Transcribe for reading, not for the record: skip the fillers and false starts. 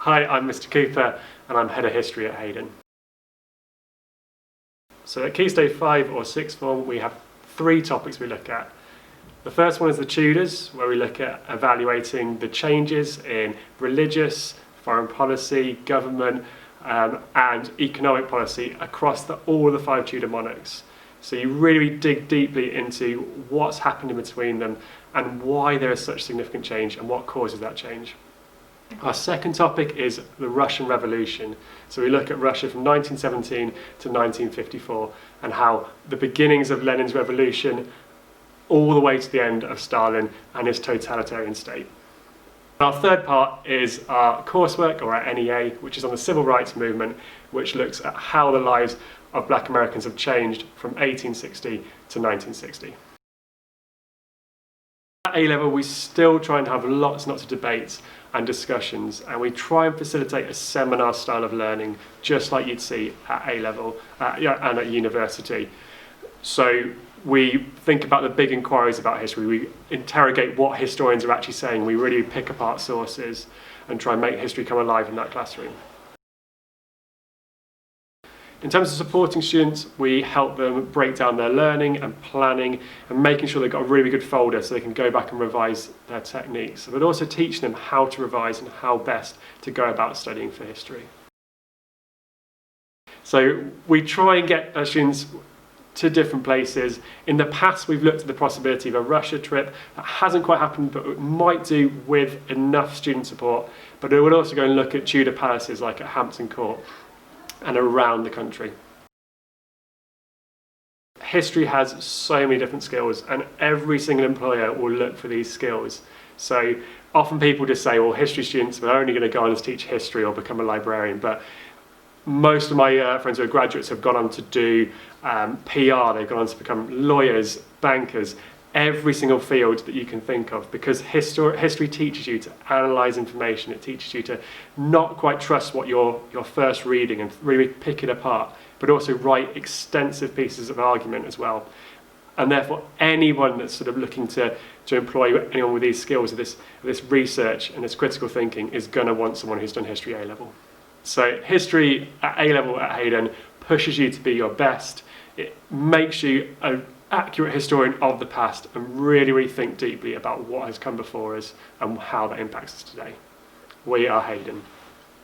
Hi, I'm Mr. Cooper and I'm Head of History at Haydon. So at Key Stage 5 or 6th form we have 3 topics we look at. The first one is the Tudors, where we look at evaluating the changes in religious, foreign policy, government and economic policy across all the 5 Tudor monarchs. So you really dig deeply into what's happened in between them and why there is such significant change and what causes that change. Our second topic is the Russian Revolution. So we look at Russia from 1917 to 1954 and how the beginnings of Lenin's revolution all the way to the end of Stalin and his totalitarian state. Our third part is our coursework, or our NEA, which is on the civil rights movement, which looks at how the lives of Black Americans have changed from 1860 to 1960. At A-level, we still try and have lots and lots of debates and discussions, and we try and facilitate a seminar style of learning, just like you'd see at A-level and at university. So we think about the big inquiries about history, we interrogate what historians are actually saying, we really pick apart sources and try and make history come alive in that classroom. In terms of supporting students, we help them break down their learning and planning and making sure they've got a really good folder so they can go back and revise their techniques, but also teaching them how to revise and how best to go about studying for history. So we try and get our students to different places. In the past, we've looked at the possibility of a Russia trip. That hasn't quite happened, but it might do with enough student support. But it would also go and look at Tudor palaces like at Hampton Court and around the country. History has so many different skills and every single employer will look for these skills. So often people just say, well, history students are only going to go on to teach history or become a librarian, but most of my friends who are graduates have gone on to do PR, they've gone on to become lawyers, bankers, every single field that you can think of, because history teaches you to analyse information, it teaches you to not quite trust what you're first reading and really pick it apart, but also write extensive pieces of argument as well. And therefore anyone that's sort of looking to employ anyone with these skills, this research and this critical thinking is going to want someone who's done history A-level. So history at A-level at Haydon pushes you to be your best. It makes you an accurate historian of the past and really think deeply about what has come before us and how that impacts us today. We are Haydon.